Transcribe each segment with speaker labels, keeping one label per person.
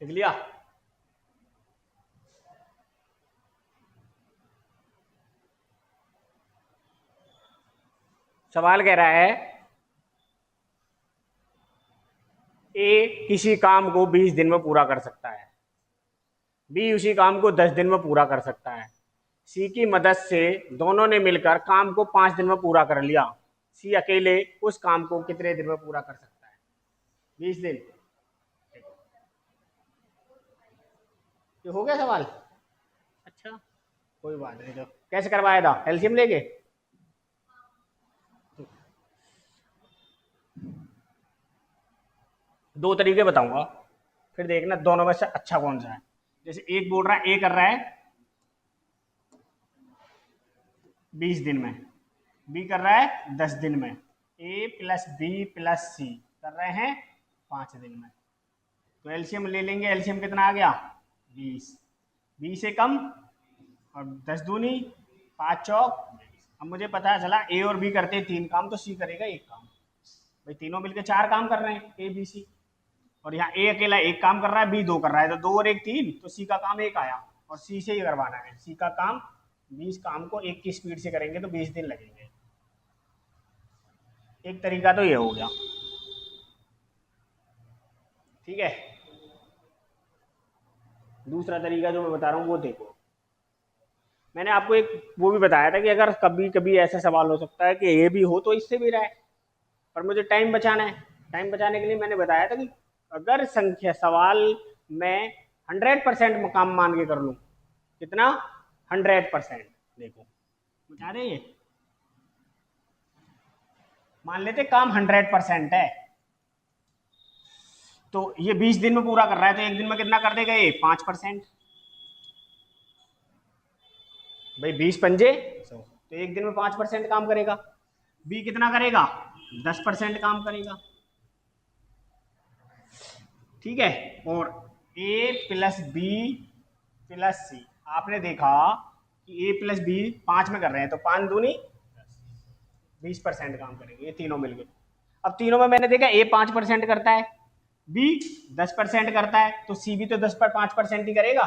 Speaker 1: लिख लिया? सवाल कह रहा है ए किसी काम को 20 दिन में पूरा कर सकता है, बी उसी काम को 10 दिन में पूरा कर सकता है, सी की मदद से दोनों ने मिलकर काम को 5 दिन में पूरा कर लिया, सी अकेले उस काम को कितने दिन में पूरा कर सकता है? 20 दिन। ये हो गया सवाल? अच्छा, कोई बात नहीं। तो कैसे करवाया था? एलसीएम लेके? दो तरीके बताऊंगा, फिर देखना दोनों में से अच्छा कौन सा है। जैसे एक बोल रहा है ए कर रहा है 20 दिन में, बी कर रहा है 10 दिन में, ए प्लस बी प्लस सी कर रहे हैं 5 दिन में। तो एलसीएम ले लेंगे। एलसीएम कितना आ गया? 20। 20 से कम और 10 दूनी 5 चौक 20। अब मुझे पता चला ए और बी करते हैं 3 काम, तो सी करेगा 1 काम। भाई तीनों मिलकर 4 काम कर रहे हैं, ए बी सी। और यहाँ ए अकेला 1 काम कर रहा है, बी 2 कर रहा है, तो 2 और 1 3, तो सी का काम 1 आया। और सी से ही करवाना है। सी का काम 20 काम को 1 की स्पीड से करेंगे तो 20 दिन लगेंगे। एक तरीका तो ये हो गया, ठीक है। दूसरा तरीका जो मैं बता रहा हूँ वो देखो। मैंने आपको एक वो भी बताया था कि अगर कभी कभी ऐसा सवाल हो सकता है कि ये भी हो तो इससे भी रहा है, पर मुझे टाइम बचाना है। टाइम बचाने के लिए मैंने बताया था कि अगर संख्या सवाल में 100% काम मान के कर लूँ, कितना? 100%। देखो बता रहे, ये मान लेते काम 100% है, तो ये 20 दिन में पूरा कर रहा है, तो एक दिन में कितना कर देगा ये? 5%। भाई 20 पंजे 100, तो एक दिन में 5% काम करेगा। बी कितना करेगा? 10% काम करेगा, ठीक है। और ए प्लस बी प्लस सी, आपने देखा कि ए प्लस बी 5 में कर रहे हैं, तो 5 दूनी 20% काम करेंगे ये तीनों मिलकर। अब तीनों में मैंने देखा ए 5% करता है, बी 10% करता है, तो सी भी तो 10 पर 5% ही करेगा।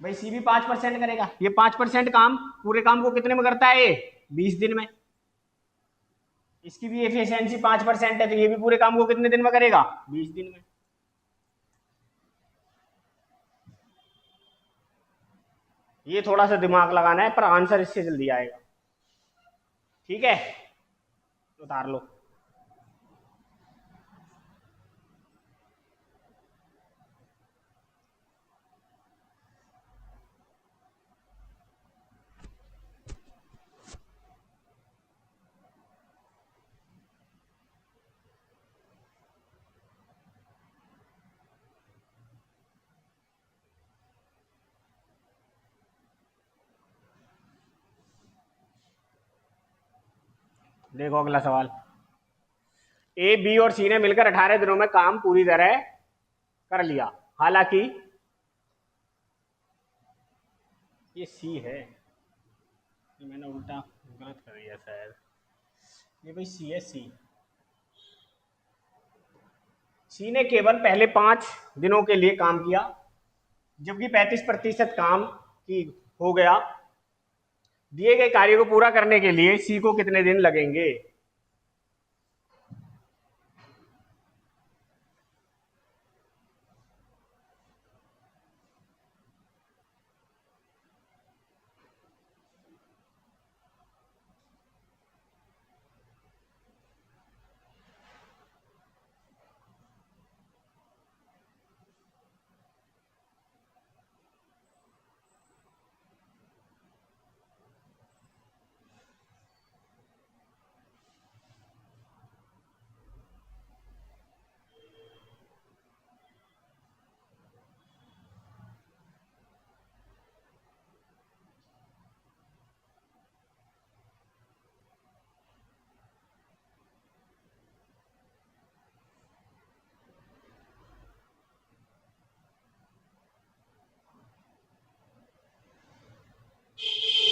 Speaker 1: भाई सी भी 5% करेगा। ये 5% काम पूरे काम को कितने में करता है? ये 20 दिन में। इसकी भी एफिशिएंसी 5% है, तो ये भी पूरे काम को कितने दिन में करेगा? 20 दिन में। ये थोड़ा सा दिमाग लगाना है, पर आंसर इससे जल्दी आएगा, ठीक है। उतार लो। देखो अगला सवाल। ए बी और सी ने मिलकर 18 दिनों में काम पूरी तरह कर लिया, हालांकि ये सी है, ये मैंने उल्टा गलत कर दिया शायद। ये भाई सी है। सी सी ने केवल पहले 5 दिनों के लिए काम किया, जबकि 35% काम की हो गया। दिए गए कार्य को पूरा करने के लिए सी को कितने दिन लगेंगे?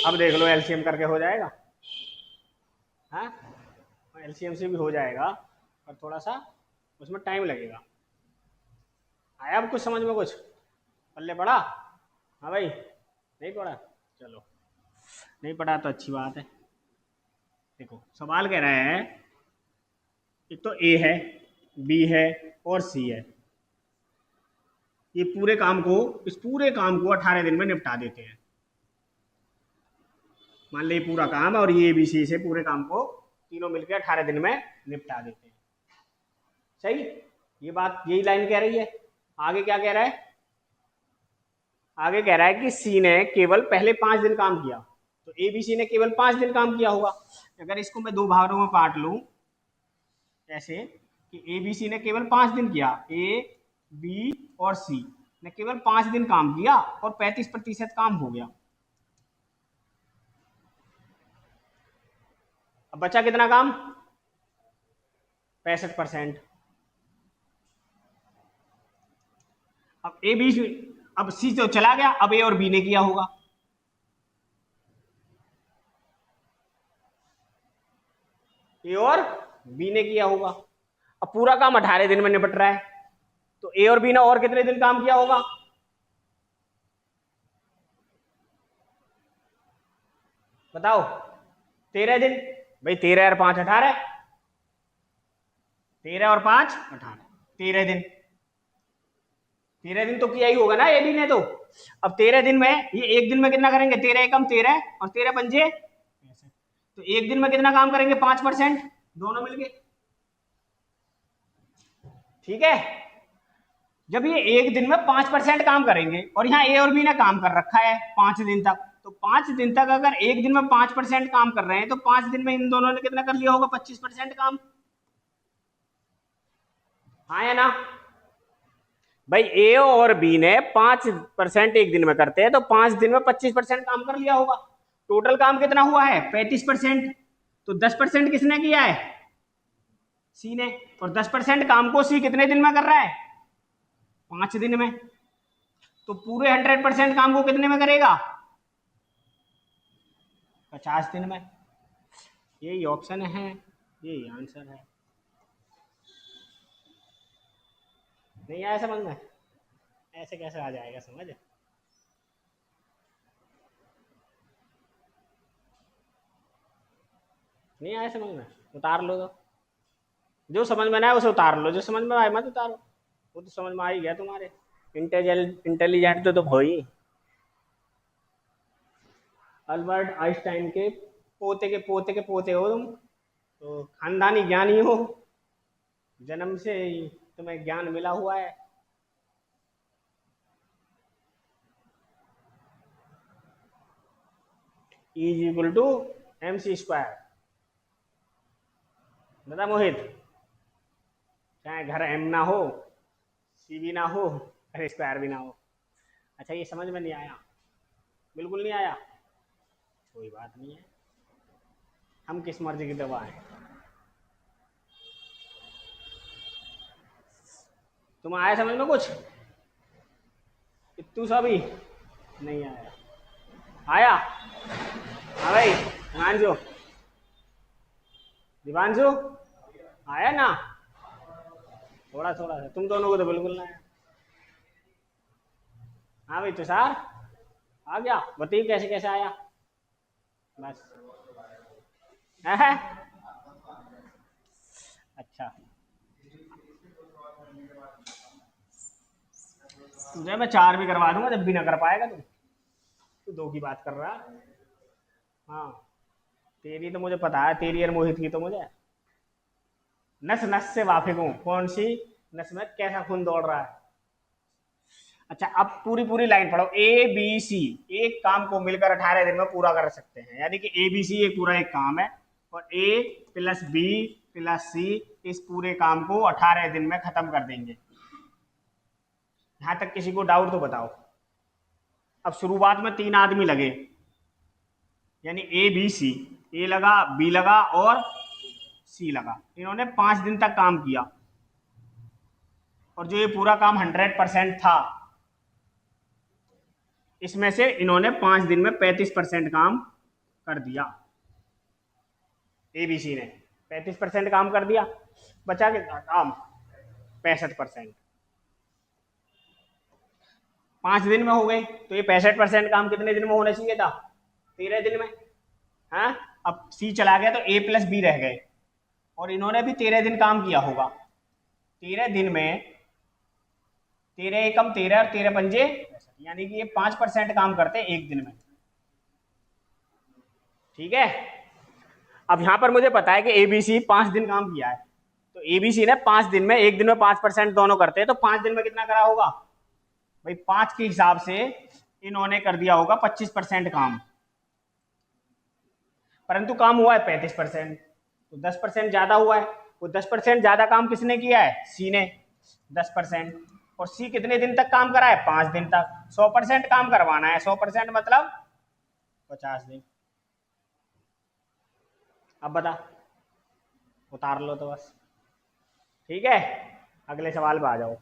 Speaker 1: अब देख लो एलसीएम करके हो जाएगा। हाँ एलसीएम से भी हो जाएगा पर थोड़ा सा उसमें टाइम लगेगा। आया अब कुछ समझ में, कुछ पल्ले पड़ा? हाँ भाई, नहीं पड़ा? चलो, नहीं पड़ा तो अच्छी बात है। देखो सवाल कह रहा है, एक तो ए है, बी है और सी है। ये पूरे काम को, इस पूरे काम को 18 दिन में निपटा देते हैं। मान ली पूरा काम है और ये बी सी से पूरे काम को तीनों मिलकर 18 दिन में निपटा देते हैं। सही, ये बात, यही लाइन कह रही है। आगे क्या कह रहा है? आगे कह रहा है कि सी ने केवल पहले 5 दिन काम किया, तो ए बी सी ने केवल 5 दिन काम किया होगा। अगर इसको मैं दो भागों में बांट लूं ऐसे कि ए बी सी ने केवल 5 दिन किया, ए बी और सी ने केवल 5 दिन काम किया और 35% काम हो गया। अब बचा कितना काम? 65%। अब ए बी, अब सी तो चला गया, अब ए और बी ने किया होगा। ए और बी ने किया होगा। अब पूरा काम 18 दिन में निपट रहा है, तो ए और बी ने और कितने दिन काम किया होगा? बताओ। 13 दिन। भाई 13 और 5 18, 13 और 5 18, 13 दिन। 13 दिन तो किया ही होगा ना ए बी ने तो। अब 13 दिन में ये एक दिन में कितना करेंगे? 13 एकम 13 और 13 पंजे, तो एक दिन में कितना काम करेंगे? 5% दोनों मिलके। ठीक है, जब ये एक दिन में 5% काम करेंगे और यहाँ ए और बी ने काम कर रखा है 5 दिन तक, तो 5 दिन तक अगर एक दिन में 5% काम कर रहे हैं तो 5 दिन में इन दोनों ने कितना कर लिया होगा? 25% काम। हाँ या ना? भाई ए और बी ने 5% एक दिन में करते हैं तो 5 दिन में 25% काम कर लिया होगा। टोटल काम कितना हुआ है? 35%। तो 10% किसने किया है? सी ने। और 10% काम को सी कितने दिन में कर रहा है? 5 दिन में। तो पूरे 100% काम को कितने में करेगा? 50 दिन में। यही ऑप्शन है, यही आंसर है। नहीं आया समझ में? ऐसे कैसे आ जाएगा समझ? नहीं आया समझ में? उतार लो, तो जो समझ में ना आए उसे उतार लो, जो समझ में आए मत उतारो। वो तो समझ में आ ही गया तुम्हारे। इंटेलिजेंट तो हो ही। अल्बर्ट आइंस्टाइन के पोते के पोते के पोते हो तुम, तो खानदानी ज्ञानी हो, जन्म से ही तुम्हें ज्ञान मिला हुआ है। E is equal to MC²। बता मोहित, चाहे घर एम ना हो, सी भी ना हो और स्क्वायर भी ना हो। अच्छा ये समझ में नहीं आया? बिल्कुल नहीं आया? कोई बात नहीं है, हम किस मर्जी की दवा है। तुम आया समझ में कुछ? इतू सा भी नहीं आया? आया? हाँ भाई हिमांशु, दिवांशु, आया ना? थोड़ा थोड़ा सा, तुम दोनों को तो बिल्कुल ना आया। हाँ भाई तुषार आ गया, बताइए कैसे कैसे आया बस। है? अच्छा, तुझे मैं 4 भी करवा दूंगा जब भी ना कर पाएगा तू 2 की बात कर रहा। हाँ, तेरी तो मुझे पता है, तेरी और मोहित की तो मुझे नस नस से वाकिफ हूँ, कौन सी नस में कैसा खून दौड़ रहा है। अच्छा अब पूरी पूरी लाइन पढ़ो। ए बी सी एक काम को मिलकर 18 दिन में पूरा कर सकते हैं, यानी कि ए बी सी एक पूरा एक काम है और ए प्लस बी प्लस सी इस पूरे काम को 18 दिन में खत्म कर देंगे। यहां तक किसी को डाउट तो बताओ। अब शुरुआत में 3 आदमी लगे, यानी ए बी सी, ए लगा, बी लगा और सी लगा, इन्होंने 5 दिन तक काम किया और जो ये पूरा काम 100% था, इसमें से इन्होंने 5 दिन में 35% काम कर दिया एबीसी ने। 35% काम कर दिया, बचा कितना काम? 65%। 5 दिन में हो गए, तो ये 65% काम कितने दिन में होना चाहिए था? 13 दिन में। हाँ, अब सी चला गया तो ए प्लस बी रह गए, और इन्होंने भी 13 दिन काम किया होगा। 13 दिन में 13 एकम 13 और 13 पंजे, यानी कि ये 5% काम करते हैं एक दिन में। ठीक है, अब यहां पर मुझे पता है कि एबीसी 5 दिन काम किया है, तो एबीसी ने 5 दिन में, एक दिन में 5% दोनों करते हैं, तो 5 दिन में कितना करा होगा भाई? 5 के हिसाब से इन्होंने कर दिया होगा 25% काम, परंतु काम हुआ है 35%, तो 10% ज्यादा हुआ है। वो 10% ज्यादा काम किसने किया है? सी ने 10%। और सी कितने दिन तक काम करा है? 5 दिन तक। 100% काम करवाना है, 100% मतलब 50 दिन। अब बता, उतार लो तो बस। ठीक है, अगले सवाल पे आ जाओ।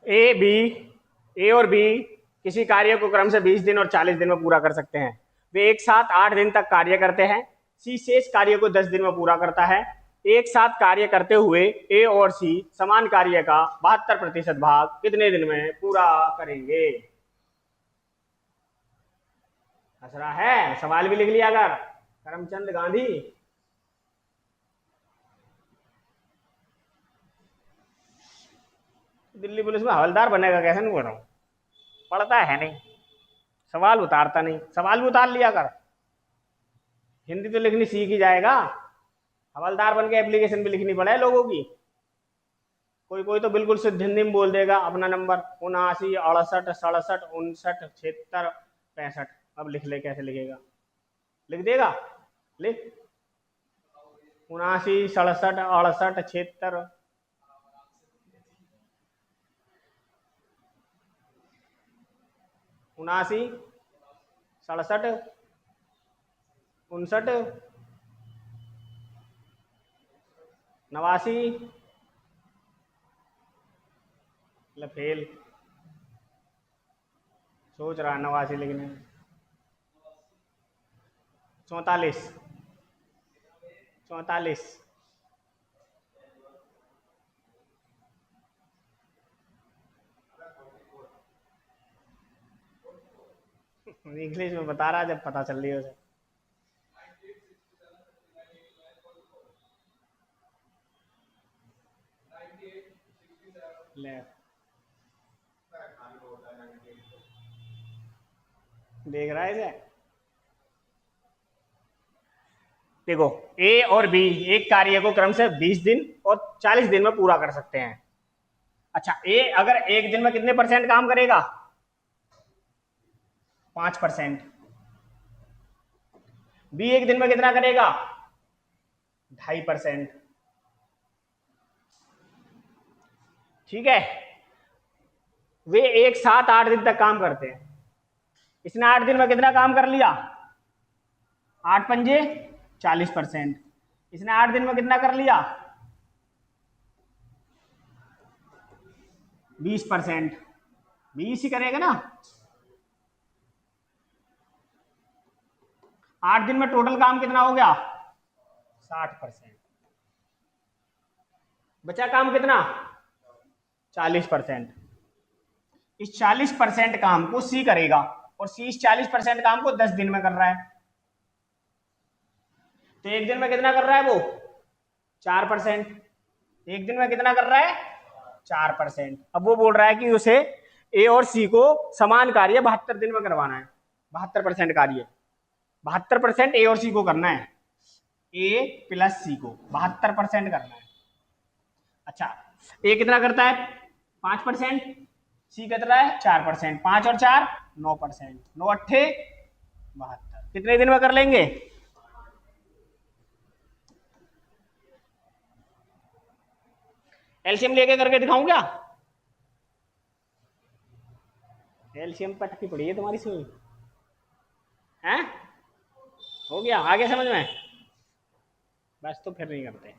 Speaker 1: ए और बी किसी कार्य को क्रम से 20 दिन और 40 दिन में पूरा कर सकते हैं। वे एक साथ 8 दिन तक कार्य करते हैं। सी शेष कार्य को 10 दिन में पूरा करता है। एक साथ कार्य करते हुए ए और सी समान कार्य का 72% भाग कितने दिन में पूरा करेंगे? हंस रहा है? सवाल भी लिख लिया अगर, करमचंद गांधी। दिल्ली पुलिस में हवलदार बनेगा कैसे? नहीं बोल रहा हूं, पढ़ता है नहीं, सवाल उतारता नहीं। सवाल भी उतार लिया कर, हिंदी तो लिखनी सीख ही जाएगा। हवलदार बन के एप्लीकेशन भी लिखनी पड़े लोगों की। कोई कोई तो बिल्कुल शुद्ध हिंदी में बोल देगा अपना नंबर 79 68 67 59 76 65। अब लिख ले, कैसे लिखेगा? लिख देगा, लिख 79 67 68 76। 79 67 59 89। फेल, सोच रहा 89 लिखने में। 44 44। इंग्लिश में बता रहा, जब पता चल रही है उसे। ले देख रहा है इसे? देखो, ए और बी एक कार्य को क्रम से 20 दिन और 40 दिन में पूरा कर सकते हैं। अच्छा, ए अगर एक दिन में कितने % काम करेगा? 5%। बी एक दिन में कितना करेगा? 2.5%। ठीक है, वे एक साथ 8 दिन तक काम करते हैं। इसने 8 दिन में कितना काम कर लिया? 8 पंजे 40%। इसने 8 दिन में कितना कर लिया? 20%। 20 ही करेगा ना। 8 दिन में टोटल काम कितना हो गया? 60%। बचा काम कितना? 40%। इस 40% काम को सी करेगा, और सी इस 40% काम को 10 दिन में कर रहा है। तो एक दिन में कितना कर रहा है वो? 4%। एक दिन में कितना कर रहा है? 4%। अब वो बोल रहा है कि उसे ए और सी को समान कार्य 72 दिन में करवाना है। 72% कार्य, 72% ए और सी को करना है। ए प्लस सी को 72% करना है। अच्छा, ए कितना करता है? 5%। सी कितना है? 4%। 5 और 4 9%। 9 अट्ठे 72। कितने दिन में कर लेंगे? एलसीएम लेके करके दिखाऊं क्या? एलसीएम पटकी पड़ी है तुम्हारी सुई है? हो गया आगे समझ में? बस तो फिर नहीं करते।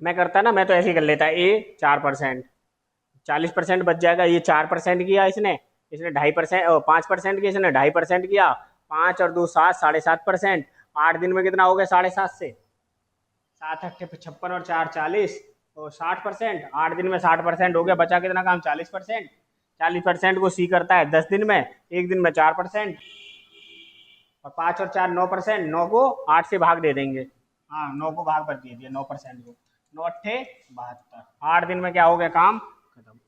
Speaker 1: मैं करता ना, मैं तो ऐसे ही कर लेता, ए 4%, 40% बच जाएगा। ये 4% किया इसने, इसने 2.5%, 5% किया इसने, 2.5% किया। 5 और 2 7, 7.5%। 8 दिन में कितना हो गया 7.5 से? 7 अट्ठे 56 और 4 40, तो 60%। 8 दिन में 60% हो गया, बचा कितना काम? 40%। 40% को सी करता है 10 दिन में, एक दिन में 4%, और 5 और 4 9%। 9 को 8 से भाग दे देंगे, हाँ 9 को भाग पर दे दिया 9% को, 9 अट्ठे 72। 8 दिन में क्या हो गया काम खत्म।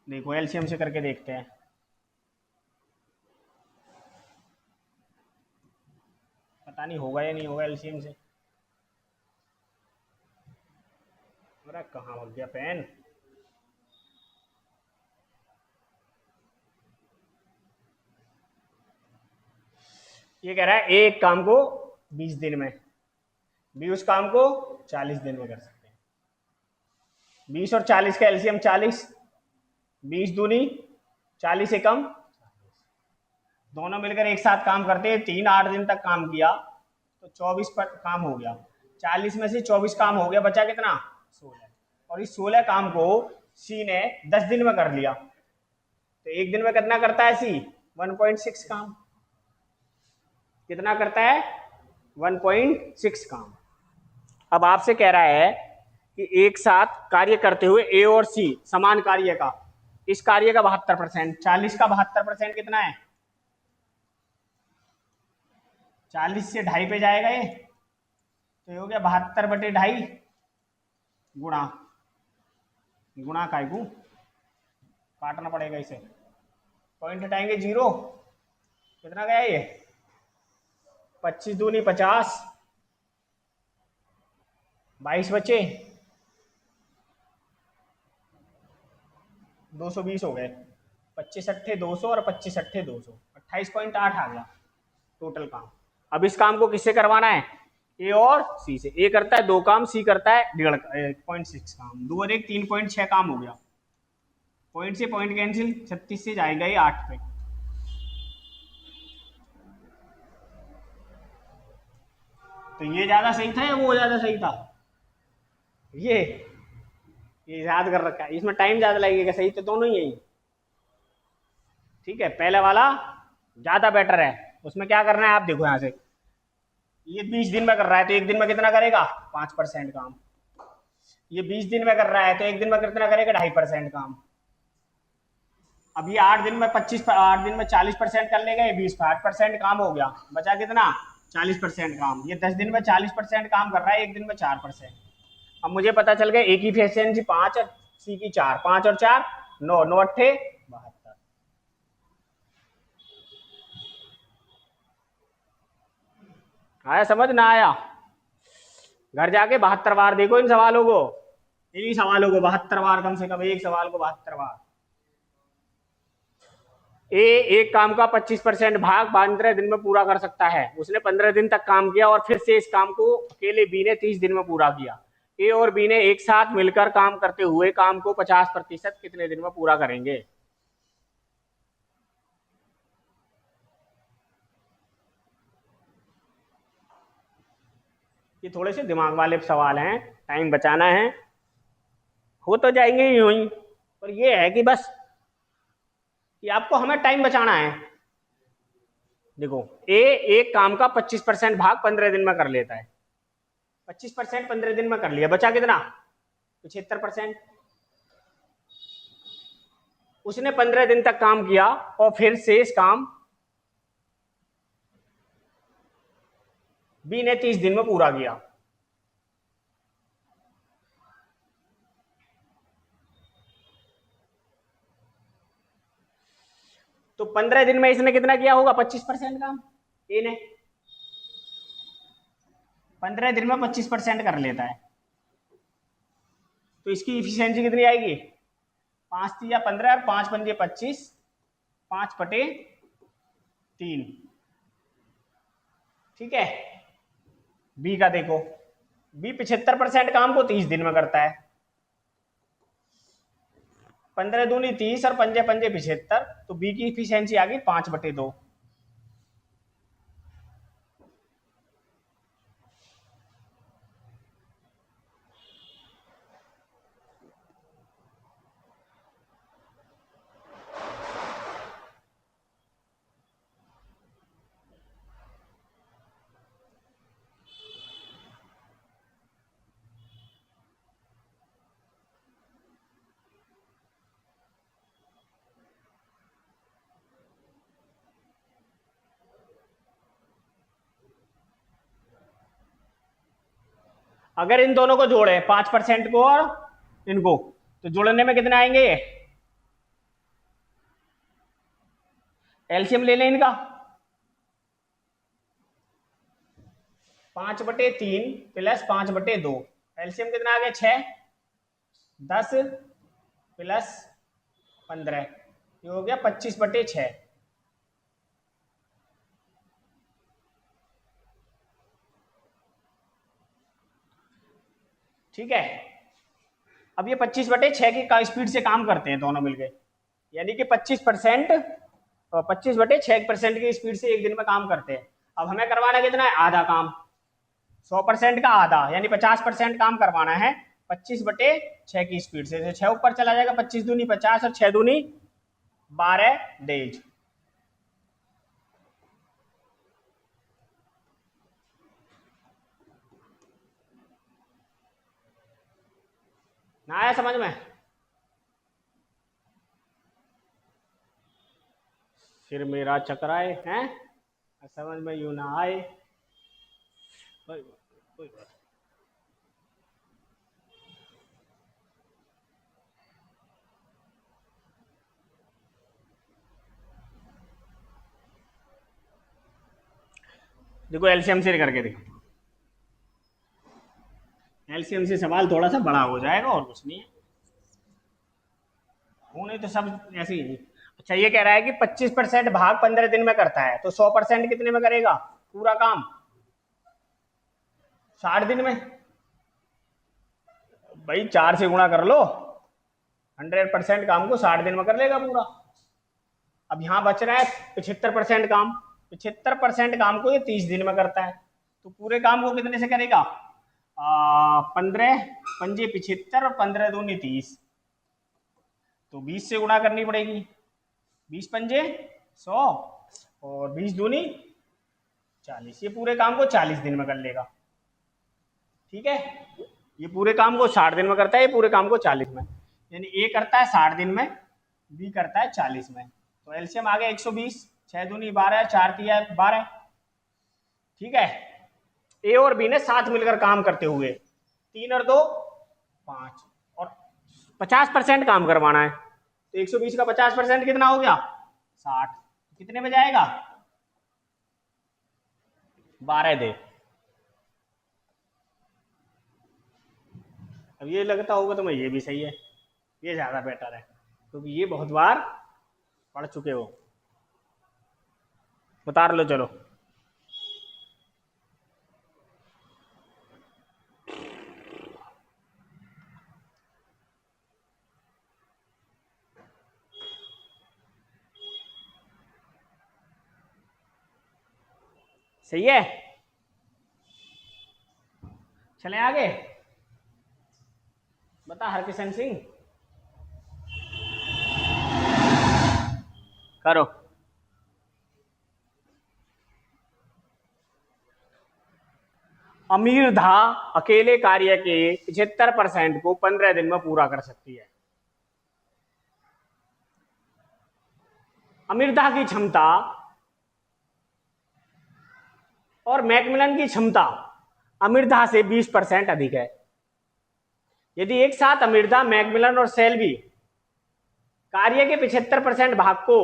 Speaker 1: देखो एलसीएम से करके देखते हैं। पता नहीं होगा या नहीं होगा एलसीएम से। अरे कहाँ हो गया पेन? ये कह रहा है एक काम को 20 दिन में, बी उस काम को 40 दिन में कर सकते हैं। 20 और 40 का एलसीएम 40, 20 दूनी 40 से कम, दोनों मिलकर एक साथ काम करते हैं। 3 8 दिन तक काम किया तो 24 पर काम हो गया। 40 में से 24 काम हो गया, बचा कितना? 16। और इस 16 काम को सी ने 10 दिन में कर लिया, तो एक दिन में कितना करता है सी? 1.6 काम। कितना करता है? 1.6 काम। अब आपसे कह रहा है कि एक साथ कार्य करते हुए ए और सी समान कार्य का, इस कार्य का 72%, 40 का 72% कितना है? 40 से 2.5 पे जाएगा ये, तो ये हो गया 72/2.5 गुणा, गुणा काय को काटना पड़ेगा इसे, पॉइंट हटाएंगे 0, कितना गया ये? 25 दूनी 50, 22 बचे, 220 हो गए। 25 अट्ठे 200 और 25 अट्ठे 200, 28.8 आ गया टोटल काम। अब इस काम को किससे करवाना है? ए और सी से। ए करता है 2 काम, सी करता है 1.6 काम। 2 और 1 3.6 काम हो गया। पॉइंट से पॉइंट कैंसिल, 36 से जाएगा ये 8 पे। तो ये ज्यादा सही था या वो ज्यादा सही था? ये याद कर रखा है, इसमें टाइम ज्यादा लगेगा, सही तो दोनों ही है। ठीक है, पहले वाला ज्यादा बेटर है। उसमें क्या करना है आप देखो, यहां से ये 20 दिन में कर रहा है तो एक दिन में कितना करेगा? 5% काम। ये 20 दिन में कर रहा है तो एक दिन में कितना करेगा? 2.5% काम। अब ये 8 दिन में 8 दिन में 40% कर लेगा, ये 8% काम हो गया, बचा कितना? 40% काम। ये 10 दिन में 40% काम कर रहा है, एक दिन में 4%। अब मुझे पता चल गया ए की एफिशिएंसी 5 और सी की 4, 5 और 4 9, 9 अट्ठे 72। आया समझ ना आया? घर जाके 72 बार देखो इन सवालों को, इन्हीं सवालों को 72 बार, कम से कम एक सवाल को 72 बार। ए एक काम का 25% भाग 15 दिन में पूरा कर सकता है। उसने 15 दिन तक काम किया और फिर से इस काम को अकेले बी ने 30 दिन में पूरा किया। ए और बी ने एक साथ मिलकर काम करते हुए काम को 50% कितने दिन में पूरा करेंगे? ये थोड़े से दिमाग वाले सवाल हैं, टाइम बचाना है, हो तो जाएंगे यूं ही, पर ये है कि बस कि आपको हमें टाइम बचाना है। देखो ए एक काम का 25% भाग 15 दिन में कर लेता है, 25% 15 दिन में कर लिया, बचा कितना? 75%। उसने 15 दिन तक काम किया और फिर शेष काम बी ने 30 दिन में पूरा किया। तो 15 दिन में इसने कितना किया होगा? 25% काम ए ने। 15 दिन में 25% कर लेता है तो इसकी इफिशियंसी कितनी आएगी? 5 3 15 और 5 5 25, 5/3। ठीक है। बी का देखो, बी 75% काम को 30 दिन में करता है। 15 दूनी 30 और 5 5 75, तो बी की इफिशियंसी आ गई 5/2। अगर इन दोनों को जोड़े 5% को और इनको, तो जोड़ने में कितने आएंगे? एलसीएम ले लें इनका। 5/3 प्लस 5/2, एलसीएम कितना आ गया? 6। 10 प्लस 15, ये हो गया 25/6। ठीक है, अब ये 25/6 की स्पीड से काम करते हैं दोनों मिलके, यानी कि 25% और 25/6% की स्पीड से एक दिन में काम करते हैं। अब हमें करवाना कितना है? आधा काम। 100% का आधा, यानी 50% काम करवाना है 25/6 की स्पीड से। 6 ऊपर चला जाएगा, 25 दूनी 50 और 6 दूनी 12 डेज। ना आया समझ में? फिर मेरा चकराए हैं, समझ में यूं ना आए, कोई बात। देखो एलसीएम से करके देखो, एलसीएम से सवाल थोड़ा सा बड़ा हो जाएगा और कुछ नहीं है, होने तो सब ऐसे ही नहीं। अच्छा, ये कह रहा है कि 25% भाग 15 दिन में करता है, तो 100% कितने में करेगा पूरा काम? 60 दिन में। भाई 4 से गुणा कर लो, 100% काम को 60 दिन में कर लेगा पूरा। अब यहां बच रहा है 75% काम, 75% काम को ये 30 दिन में करता है, तो पूरे काम को कितने से करेगा? 15 पंजे 75 और 15 दूनी 30, तो 20 से गुणा करनी पड़ेगी। 20 पंजे 100 और 20 दूनी 40, ये पूरे काम को 40 दिन में कर लेगा। ठीक है, ये पूरे काम को 60 दिन में करता है, ये पूरे काम को 40 में, यानी ए करता है 60 दिन में, बी करता है 40 में। तो एलसीएम आ गया 120, 6 दूनी 12, 4 तिया 12। ठीक है, ए और बी ने साथ मिलकर काम करते हुए 3 और 2 5 और 50% काम करवाना है, तो 120 का 50% कितना हो गया? 60। कितने में जाएगा? 12 दे। अब ये लगता होगा तो मैं ये भी सही है, ये ज्यादा बेटर है, क्योंकि ये बहुत बार पढ़ चुके हो। उतार लो चलो। सही है, चले आगे। बता हरकिशन सिंह, करो। अमीरधा अकेले कार्य के 75% को 15 दिन में पूरा कर सकती है। अमीरधा की क्षमता और मैकमिलन की क्षमता अमीरधा से 20% अधिक है। यदि एक साथ अमीरधा, मैकमिलन और सेल्वी कार्य के 75% भाग को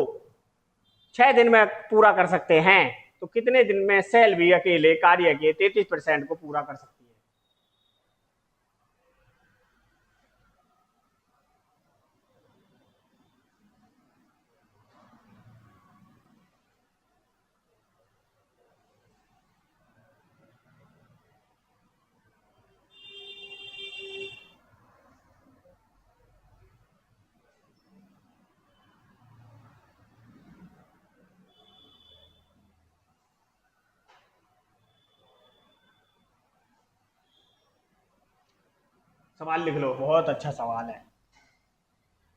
Speaker 1: 6 दिन में पूरा कर सकते हैं, तो कितने दिन में सेल्वी अकेले कार्य के 33% को पूरा कर सकती है? सवाल लिख लो, बहुत अच्छा सवाल है।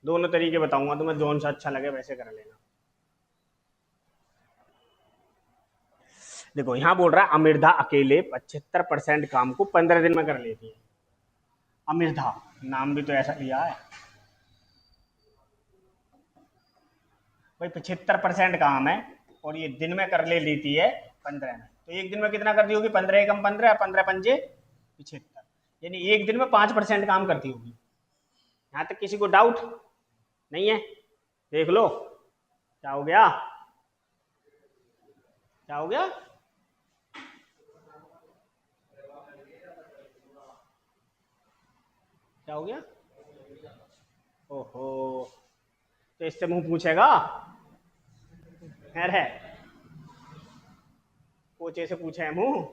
Speaker 1: दोनों तरीके बताऊंगा तुम्हें, जोन सा अच्छा लगे वैसे कर लेना। देखो यहां बोल रहा है अमीरधा अकेले 75% काम को 15 दिन में कर लेती है। अमीरधा नाम भी तो ऐसा लिया है भाई, 75% काम है और ये दिन में कर लेती है 15 में, तो एक दिन में कितना कर दी होगी? 15 एकम 15, 15 पंजे 75, यानी एक दिन में 5% काम करती होगी। यहाँ तक किसी को डाउट नहीं है? देख लो क्या हो गया, क्या हो गया? क्या हो गया? ओहो, तो इससे मुंह पूछेगा? अरे पोचे से पूछे है मुंह।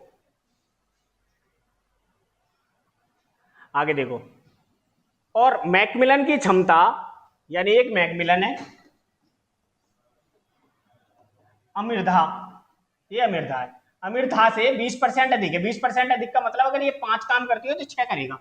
Speaker 1: आगे देखो, और मैकमिलन की क्षमता, यानी एक मैकमिलन है अमीरधा, ये अमीरधा है, अमीरधा से 20% अधिक है। 20% अधिक का मतलब अगर ये 5 काम करती है तो 6 करेगा।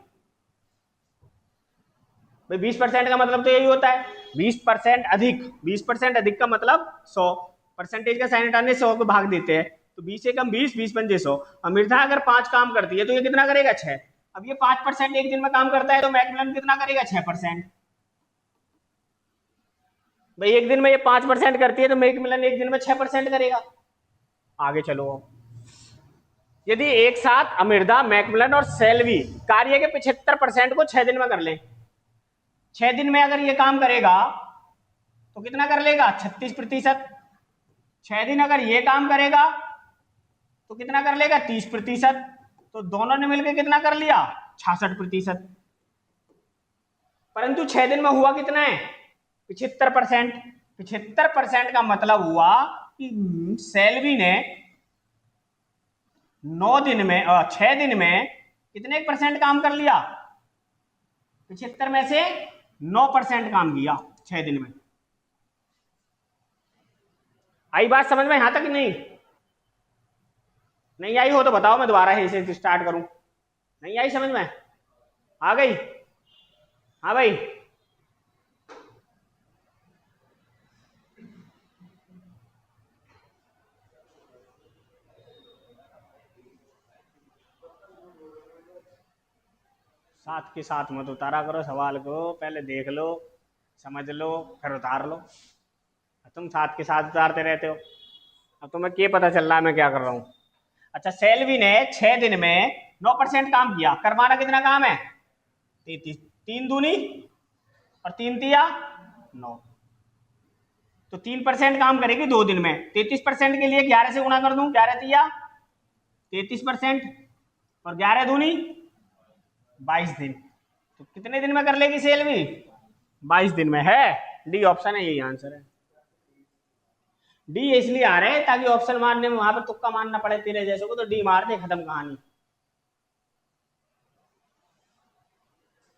Speaker 1: भाई 20% का मतलब तो यही होता है 20% अधिक। 20% अधिक का मतलब 100, परसेंटेज का साइन हटाने 100 को भाग देते हैं, तो 20 से कम 20, 20 पंजे 100। अमीरधा अगर 5 काम करती है तो ये कितना करेगा? 6। अब ये 5% एक दिन में काम करता है तो मैकमिलन कितना करेगा? 6%। भाई एक दिन में ये 5% करती है तो मैकमिलन एक दिन में 6% करेगा। आगे चलो, यदि एक साथ अमीरधा, मैकमिलन और सेल्वी कार्य के 75% को 6 दिन में कर ले, 6 दिन में अगर ये काम करेगा तो कितना कर लेगा? 36%। 6 दिन अगर ये काम करेगा तो कितना कर लेगा? 30%। तो दोनों ने मिलकर कितना कर लिया? 66%। परंतु 6 दिन में हुआ कितना है? 75%। 75% का मतलब हुआ कि सेल्वी ने 9 दिन में 6 दिन में कितने % काम कर लिया? 75 में से 9% काम किया 6 दिन में। आई बात समझ में यहां तक? नहीं आई हो तो बताओ, मैं दोबारा इसे स्टार्ट करूं। नहीं आई समझ में? आ गई? हाँ भाई, साथ के साथ मत उतारा करो सवाल को, पहले देख लो, समझ लो, फिर उतार लो। तुम साथ के साथ उतारते रहते हो। अब तुम्हें क्या पता चल रहा है मैं क्या कर रहा हूं? अच्छा, सेल्वी ने 6 दिन में 9% काम किया। करवाना कितना काम है? 33। 3 दूनी और 3 तिया 9, तो 3% काम करेगी 2 दिन में। 33% के लिए 11 से गुणा कर दूं, 11 तिया 33%, और 11 दूनी 22 दिन। तो कितने दिन में कर लेगी सेल्वी? 22 दिन में। है डी ऑप्शन है, यही आंसर है। डी इसलिए आ रहे हैं ताकि ऑप्शन मारने में वहां पर तुक्का मारना पड़े तेरे जैसे को, तो डी मार दे, खत्म कहानी।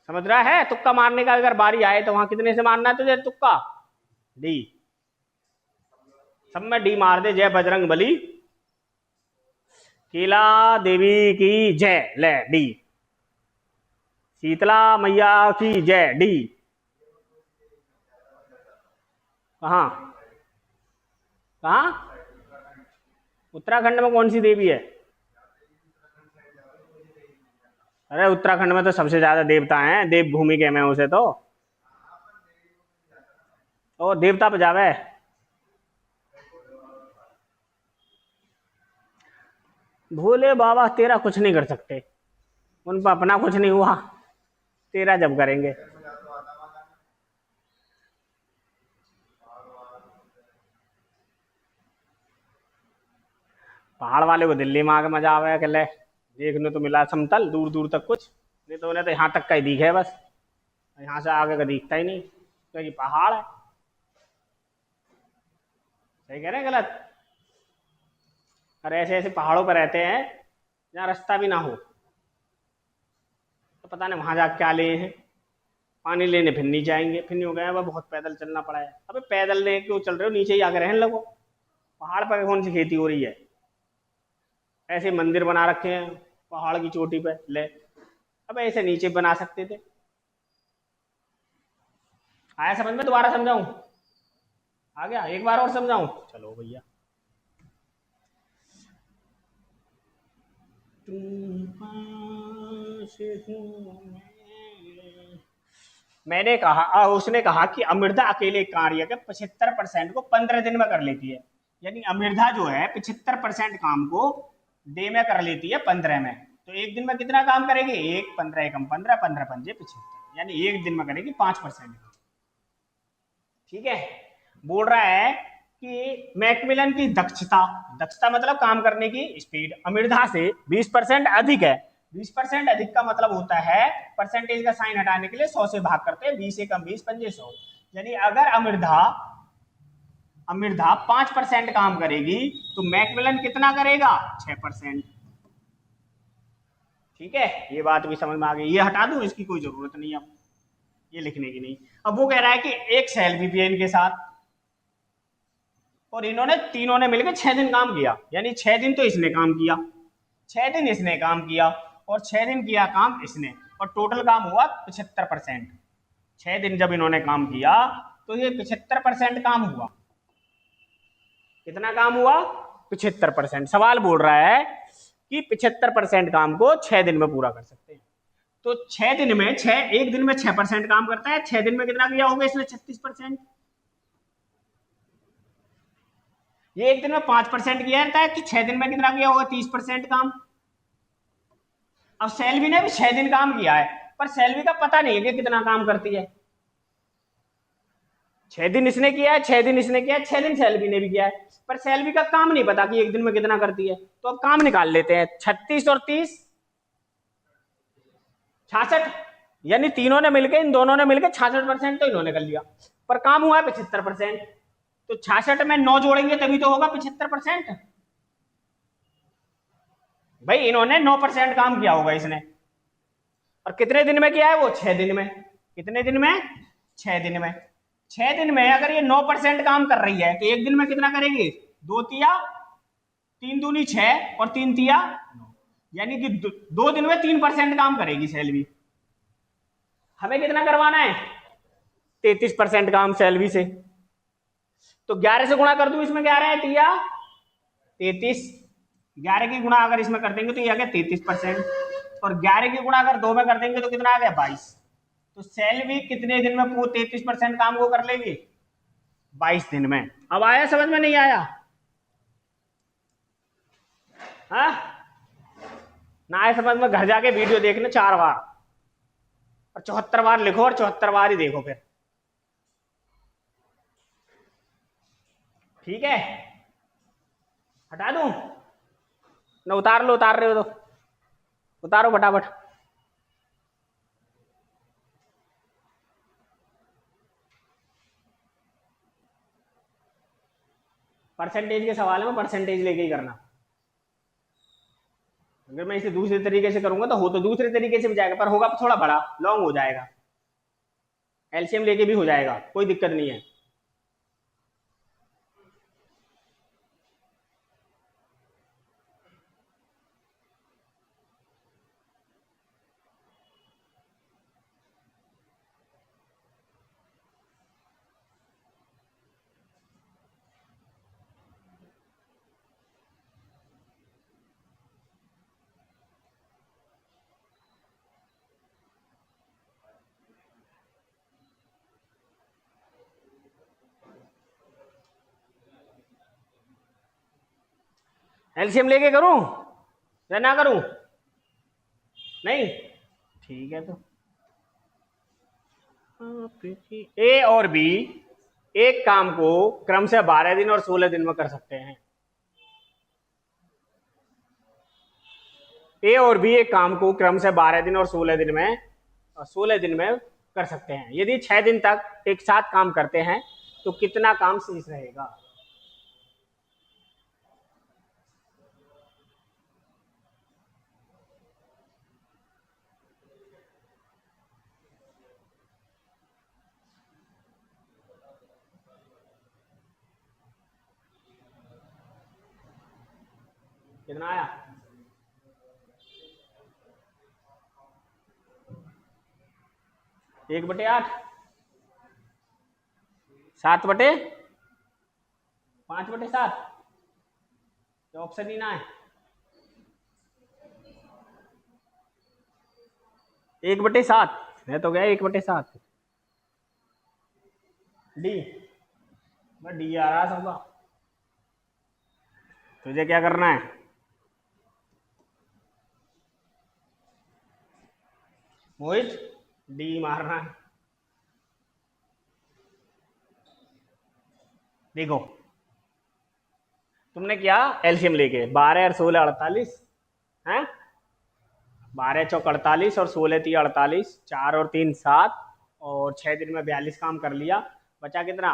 Speaker 1: समझ रहा है? तुक्का मारने का अगर बारी आए तो वहां कितने से मारना है तुझे तुक्का? डी। सब में डी मार दे। जय बजरंग बली, कीला देवी की जय, ले डी। शीतला मैया की जय, डी। कहा कहा? उत्तराखंड में कौन सी देवी है? अरे उत्तराखंड में तो सबसे ज्यादा देवता हैं, देवभूमि के में उसे तो। ओ देवता बजावे। भोले बाबा तेरा कुछ नहीं कर सकते, उन पर अपना कुछ नहीं हुआ, तेरा जब करेंगे। पहाड़ वाले को दिल्ली में आके मजा आवे अकेले, देखने तो मिला समतल दूर दूर तक कुछ, नहीं तो उन्हें तो यहाँ तक का ही दिखे बस, यहाँ से आगे का दिखता ही नहीं, तो ये पहाड़ है। सही कह रहे हैं गलत? और ऐसे ऐसे पहाड़ों पर रहते हैं जहाँ रास्ता भी ना हो, तो पता नहीं वहां जाके क्या ले हैं। पानी लेने फिर नीचे आएंगे, फिर नहीं हो गया बहुत पैदल चलना पड़ा है। अबे पैदल ले क्यों चल रहे हो? नीचे ही आके रहने लगो। पहाड़ पर कौन सी खेती हो रही है? ऐसे मंदिर बना रखे हैं पहाड़ की चोटी पे, ले अब ऐसे नीचे बना सकते थे। आया समझ में? दोबारा समझाऊं? आ गया? एक बार और समझाऊं? चलो भैया। तुम पास हो मैंने कहा, उसने कहा कि अमृता अकेले कार्य के 75% को 15 दिन में कर लेती है। यानी अमृता जो है 75% काम को डे में कर लेती है 15 में। तो एक दिन में कितना काम करेगी? 1, 15 एकम 15, 15 पंजे 75, यानी एक दिन में करेगी 5%। ठीक है। बोल रहा है कि मैकमिलन की दक्षता, दक्षता मतलब काम करने की स्पीड, अमिर्धा से 20% अधिक है। 20% अधिक का मतलब होता है, परसेंटेज का साइन हटाने के लिए 100 से भाग करते हैं, 20 एकम 20 पंजे 100, यानी अगर अमिर्धा 5% काम करेगी तो मैकमिलन कितना करेगा? 6%। ठीक है, ये बात भी समझ में आ गई। ये हटा दूं, इसकी कोई जरूरत नहीं अब, ये लिखने की नहीं। अब वो कह रहा है कि एक सेल भी है इनके साथ, और इन्होंने तीनों ने मिलकर 6 दिन काम किया, यानी 6 दिन तो इसने काम किया, 6 दिन इसने काम किया, और 6 दिन किया काम इसने, और टोटल काम हुआ 75%। 6 दिन जब इन्होंने काम किया तो ये 75% काम हुआ। कितना काम हुआ? 75%। सवाल बोल रहा है कि 75% काम को 6 दिन में पूरा कर सकते हैं। तो 6 दिन में 6, एक दिन में 6% काम करता है, 6 दिन में कितना किया होगा इसने? 36%। ये एक दिन में 5% किया रहता है, कि 6 दिन में कितना किया होगा? 30% काम। अब सेल्वी ने भी 6 दिन काम किया है, पर सेल्वी का पता नहीं है कि कितना काम करती है। 6 दिन इसने किया है, 6 दिन इसने किया है, 6 दिन सेल्वी ने भी किया है, पर सेल्वी का काम नहीं पता कि एक दिन में कितना करती है। तो अब काम निकाल लेते हैं। 36 और 30 66, यानी तीनों ने मिलकर, इन दोनों ने मिलकर 66% तो इन्होंने कर लिया, पर काम हुआ है 75%। तो 66 में 9 जोड़ेंगे तभी तो होगा 75%। भाई इन्होंने 9% काम किया होगा इसने, और कितने दिन में किया है वो? 6 दिन में। कितने दिन में? 6 दिन में। 6 दिन में अगर ये 9% काम कर रही है तो एक दिन में कितना करेगी? 2 तिया 3 दूनी 6 और 3 तिया 9, यानी कि 2 दिन में 3% काम करेगी सेल्वी। हमें कितना करवाना है? 33% काम सेल्वी से। तो 11 से गुणा कर दूं, इसमें 11 है तिया 33, 11 की गुणा अगर इसमें कर देंगे तो ये आ गया 33%, और 11 की गुणा अगर 2 में कर देंगे तो कितना आ गया? 22। तो सेल्वी कितने दिन में 33% काम को कर लेगी? 22 दिन में। अब आया समझ में? नहीं आया? हाँ, ना आए समझ में, घर जाके वीडियो देखना 4 बार, और 74 बार लिखो, और 74 बार ही देखो फिर। ठीक है, हटा दूं ना? उतार लो, उतार रहे हो तो उतारो फटाफट। परसेंटेज के सवाल में परसेंटेज लेके ही करना। अगर मैं इसे दूसरे तरीके से करूंगा तो हो तो दूसरे तरीके से भी जाएगा, पर होगा थोड़ा बड़ा, लॉन्ग हो जाएगा। एलसीएम लेके भी हो जाएगा, कोई दिक्कत नहीं है। एलसीएम लेके करूं या ना करूं? नहीं, ठीक है। तो ए और बी एक काम को क्रम से 12 दिन और 16 दिन में कर सकते हैं। ए और बी एक काम को क्रम से 12 दिन और 16 दिन में, 16 दिन में कर सकते हैं। यदि 6 दिन तक एक साथ काम करते हैं तो कितना काम शेष रहेगा? कितना आया? 1/8, 7/5/7, ऑप्शन ही ना है। 1/7 है तो गया 1/7। डी, डी आ रहा सबका। तुझे क्या करना है? मोहित डी मारना। देखो तुमने किया एलसीएम लेके 12 और 16 48 है, 12 चौक 48 और 16 3 48, 4 और 3 7 और 6 दिन में 42 काम कर लिया। बचा कितना?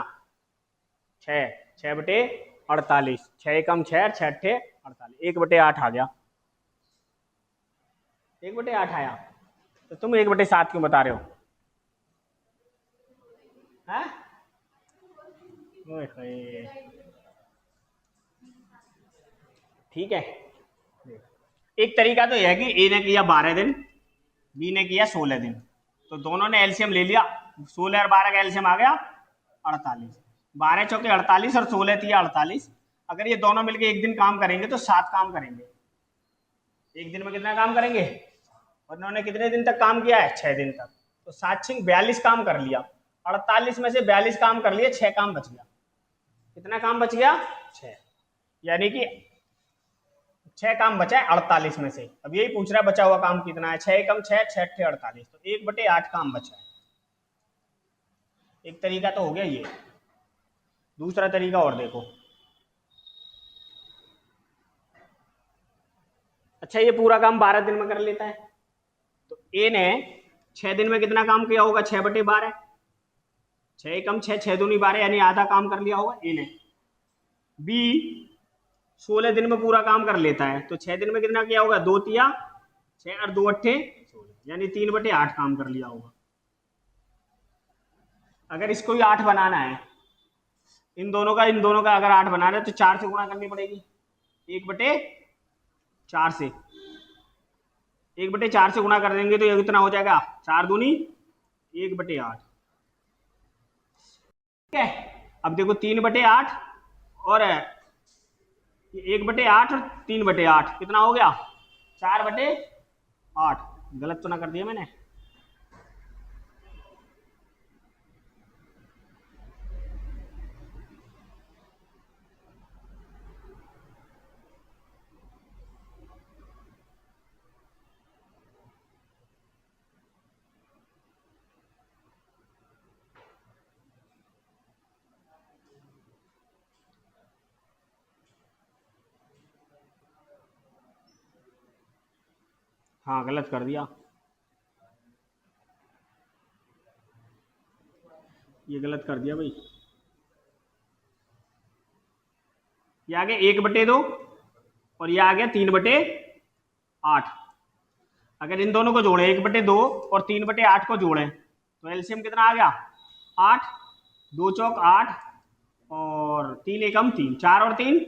Speaker 1: 6, 6/48, 6 कम 6 और 6 अट्ठे 48, 1/8 आ गया। 1/8 आया। तो तुम 1/7 क्यों बता रहे हो? हैं? ओए होए। ठीक है, एक तरीका तो यह है कि ए ने किया 12 दिन, बी ने किया 16 दिन, तो दोनों ने एलसीएम ले लिया। 16 और 12 का एलसीएम आ गया 48, 12 चौके 48 और 16 थी 48। अगर ये दोनों मिलकर एक दिन काम करेंगे तो 7 काम करेंगे। एक दिन में कितना काम करेंगे? और उन्होंने कितने दिन तक काम किया है? 6 दिन तक। तो 7 6 42 काम कर लिया। 48 में से 42 काम कर लिए, 6 काम बच गया। कितना काम बच गया? 6। यानी कि 6 काम बचा है 48 में से। अब यही पूछ रहा है बचा हुआ काम कितना है? 6 कम 6, 6 अट्ठे 48, तो 1/8 काम बचा है। एक तरीका तो हो गया ये। दूसरा तरीका और देखो। अच्छा, ये पूरा काम 12 दिन में कर लेता है, तो ए ने 6 दिन में कितना काम किया होगा? 6/12, 6 कम 6, 6 दूनी 12, यानी आधा काम कर लिया होगा ए ने। बी 16 दिन में पूरा काम कर लेता है, तो 6 दिन में कितना किया होगा? 2 तिया 6 और 2 अट्ठे 16, यानी 3/8 काम कर लिया होगा। अगर इसको भी 8 बनाना है, इन दोनों का अगर 8 बनाना है तो 4 से गुणा करनी पड़ेगी। 1/4 से 1/4 से गुणा कर देंगे तो ये कितना हो जाएगा? 4 दूनी 1/8। ठीक है, अब देखो 3/8 और 1/8 और 3/8 कितना हो गया? 4/8। गलत तो ना कर दिया मैंने? हाँ, गलत कर दिया। ये गलत कर दिया भाई। ये आ गया 1/2 और ये आ गया 3/8। अगर इन दोनों को जोड़े 1/2 और 3/8 को जोड़े तो एलसीएम कितना आ गया? 8, 2 चौक 8 और 3 एकम 3, 4 और 3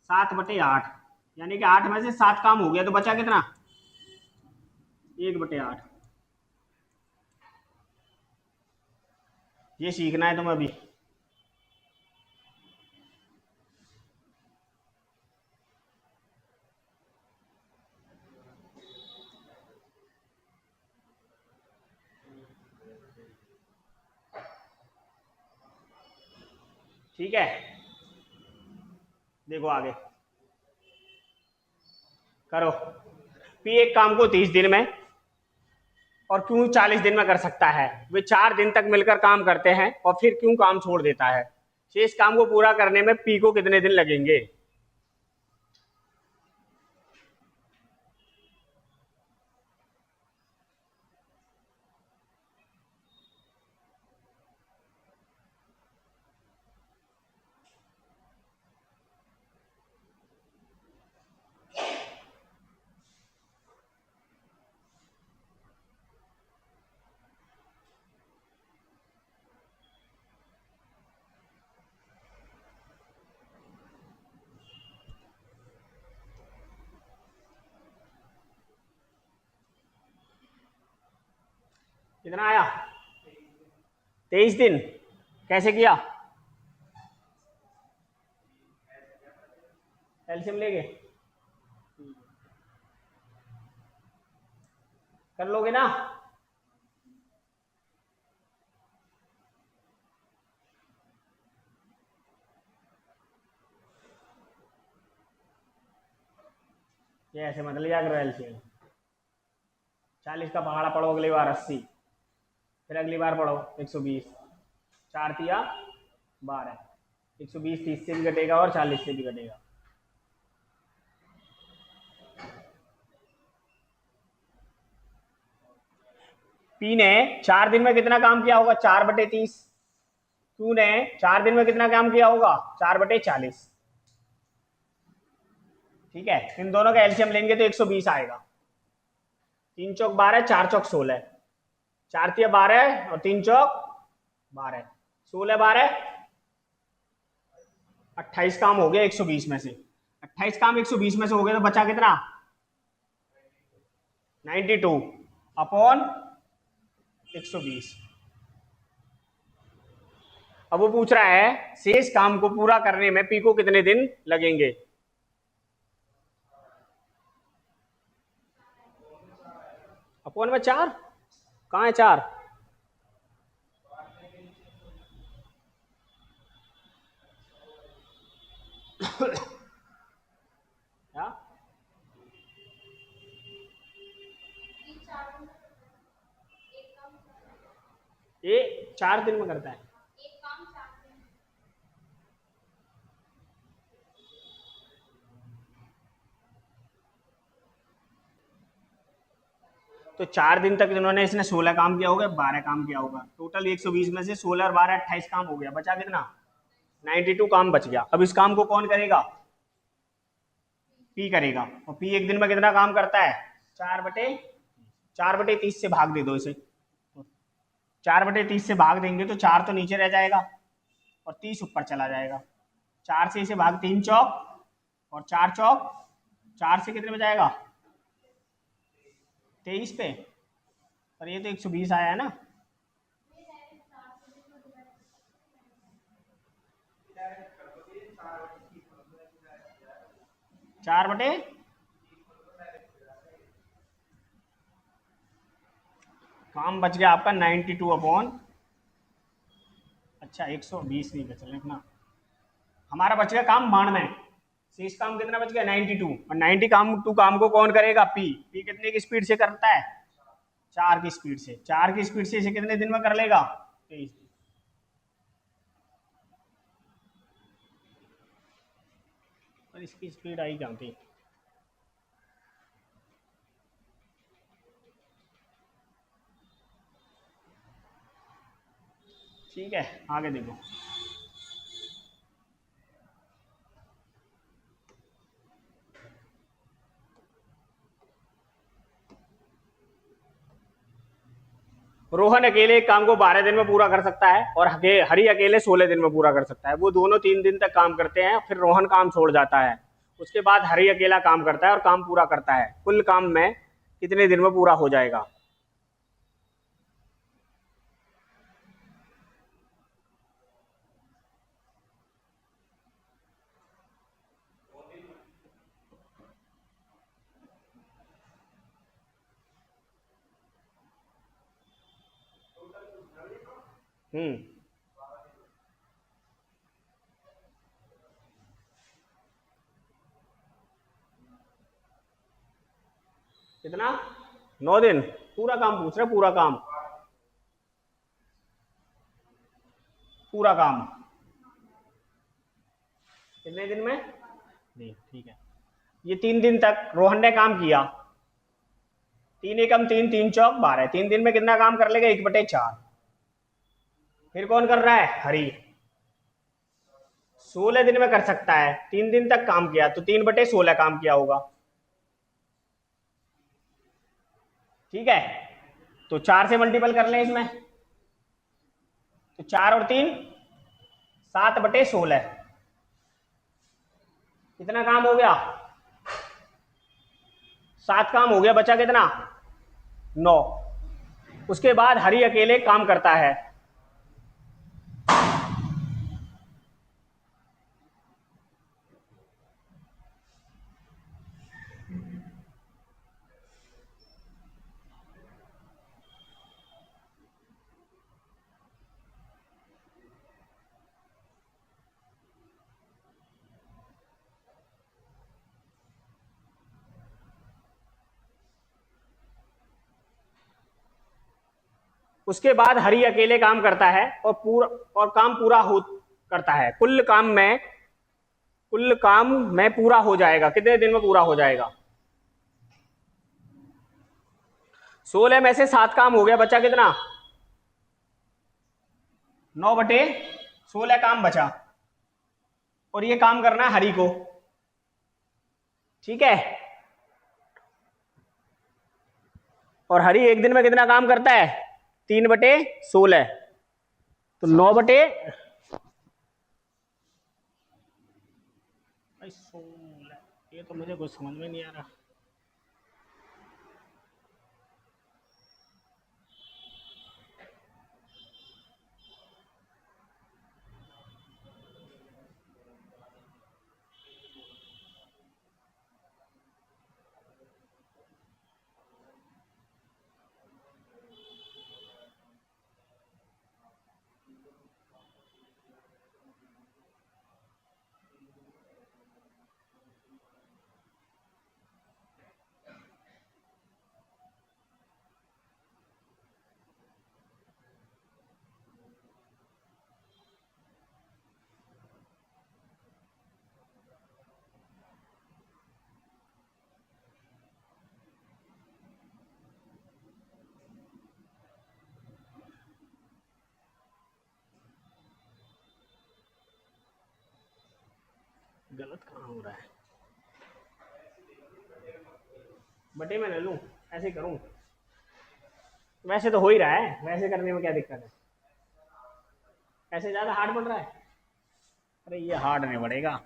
Speaker 1: 7/8, यानी कि 8 में से 7 काम हो गया, तो बचा कितना? 1/8। ये सीखना है तुम्हें अभी। ठीक है, देखो आगे करो। पी एक काम को 30 दिन में और क्यों 40 दिन में कर सकता है? वे 4 दिन तक मिलकर काम करते हैं और फिर क्यों काम छोड़ देता है? शेष काम को पूरा करने में पी को कितने दिन लगेंगे? कितना आया? 23 दिन। कैसे किया? एलसीएम लेके कर लोगे ना? ये ऐसे मत लिया करो एलसीएम। 40 का पहाड़ा पढ़ो, अगली बार 80, फिर अगली बार पढ़ो 120, 4 तिया 12, 120 30 से भी घटेगा और 40 से भी घटेगा। पी ने 4 दिन में कितना काम किया होगा? 4/30। क्यू ने 4 दिन में कितना काम किया होगा? 4/40। ठीक है, इन दोनों का एलसीएम लेंगे तो 120 आएगा। 3 चौक 12, 4 चौक 16, 4 तिया 12 और 3 चौक 12, 16 12 28 काम हो गया 120 में से। 28 काम 120 में से हो गया तो बचा कितना? 92 अपॉन 120। अब वो पूछ रहा है शेष काम को पूरा करने में पी को कितने दिन लगेंगे। अपॉन में 4, कहाँ है 4? क्या? ये 4 दिन में करता है। तो 4 दिन तक इन्होंने इसने 16 काम किया होगा, 12 काम किया होगा। टोटल 120 में से 16 और 12 28 काम हो गया। बचा कितना? 92 काम बच गया। अब इस काम को कौन करेगा? पी करेगा। और पी एक दिन में कितना काम करता है? 4/30 से भाग दे दो इसे। 4/30 से भाग देंगे तो 4 तो नीचे रह जाएगा और 30 ऊपर चला जाएगा। 4 से इसे भाग 3 चौक और 4 चौक, 4 से कितने में जाएगा? 23 पे। पर ये तो 120 आया है ना। चार बटे काम बच गया आपका 92 अपॉन, अच्छा 120 नहीं बचा लिखना। हमारा बच गया काम 92। शेष काम कितना बच गया? 92। और 92 काम को कौन करेगा? पी। पी कितने की स्पीड से करता है? 4 की स्पीड से। 4 की स्पीड से इसे कितने दिन में कर लेगा? 23 दिन। और इसकी स्पीड आई क्या थी? ठीक है, आगे देखो। रोहन अकेले एक काम को 12 दिन में पूरा कर सकता है और हरी अकेले 16 दिन में पूरा कर सकता है। वो दोनों 3 दिन तक काम करते हैं, फिर रोहन काम छोड़ जाता है। उसके बाद हरी अकेला काम करता है और काम पूरा करता है। कुल काम में कितने दिन में पूरा हो जाएगा? कितना? 9 दिन। पूरा काम पूछ रहे, पूरा काम। पूरा काम कितने दिन में? नहीं, ठीक है। ये 3 दिन तक रोहन ने काम किया। 3 एकम 3, 3 चौक 12। 3 दिन में कितना काम कर लेगा? 1/4। फिर कौन कर रहा है? हरी। 16 दिन में कर सकता है। 3 दिन तक काम किया तो 3/16 काम किया होगा। ठीक है, तो 4 से मल्टीपल कर लें इसमें, तो 4 और 3 7/16। कितना काम हो गया? 7 काम हो गया। बचा कितना? 9। उसके बाद हरी अकेले काम करता है। उसके बाद हरी अकेले काम करता है और काम पूरा हो करता है। कुल काम में पूरा हो जाएगा, कितने दिन में पूरा हो जाएगा? 16 में से 7 काम हो गया, बचा कितना? 9/16 काम बचा, और ये काम करना है हरी को, ठीक है। और हरी एक दिन में कितना काम करता है? 3/16, तो 9/16। ये तो मुझे कुछ समझ में नहीं आ रहा। गलत कहाँ हो रहा है? बटे में ले लूं, ऐसे ही करूं? वैसे तो हो ही रहा है, वैसे करने में क्या दिक्कत है? ऐसे ज्यादा हार्ड पड़ रहा है? अरे ये हार्ड नहीं पड़ेगा।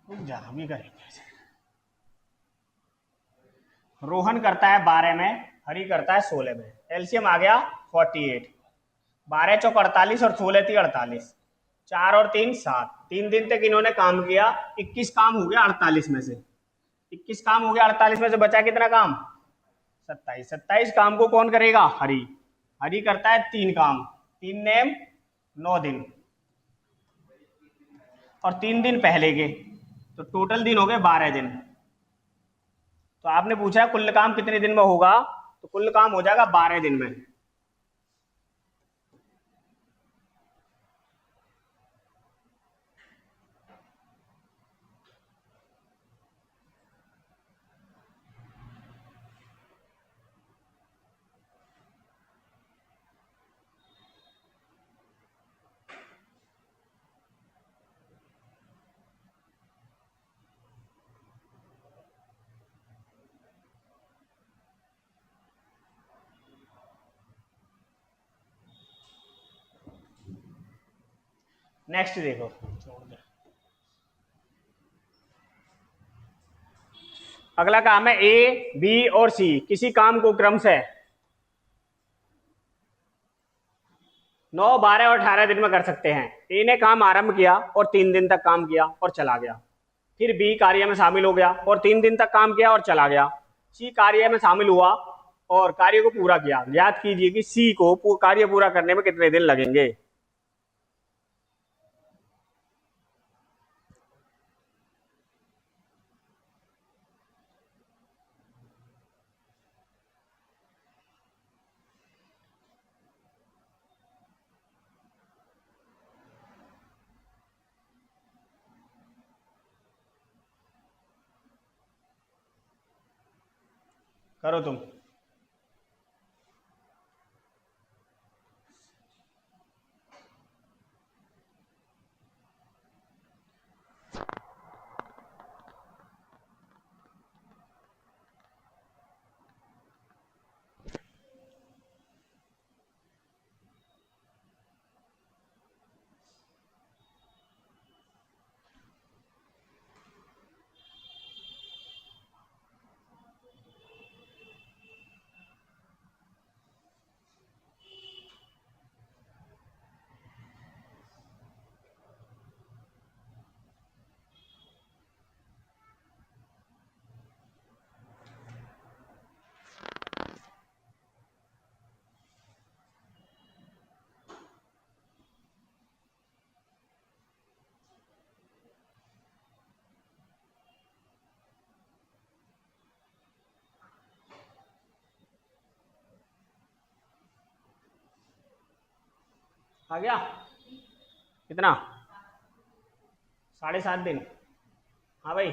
Speaker 1: जा भी करेंगे। रोहन करता है 12 में, हरी करता है 16 में। एलसीएम आ गया 48। 12 चौक 48 और 16 थी 48। 4 और 3 7। 3 दिन तक इन्होंने काम किया। 21 काम हो गया 48 में से। 21 काम हो गया 48 में से, बचा कितना काम? 27। 27 काम को कौन करेगा? हरी। हरी करता है 3 काम। 3 नेम 9 दिन, और 3 दिन पहले के, तो टोटल दिन हो गए 12 दिन। तो आपने पूछा कुल काम कितने दिन में होगा, तो कुल काम हो जाएगा 12 दिन में। नेक्स्ट देखो, अगला काम है ए, बी और सी किसी काम को क्रम से 9, 12 और 18 दिन में कर सकते हैं। ए ने काम आरंभ किया और 3 दिन तक काम किया और चला गया। फिर बी कार्य में शामिल हो गया और 3 दिन तक काम किया और चला गया। सी कार्य में शामिल हुआ और कार्य को पूरा किया। याद कीजिए कि सी को कार्य पूरा करने में कितने दिन लगेंगे। करो तुम। आ गया कितना 7.5 दिन। हाँ भाई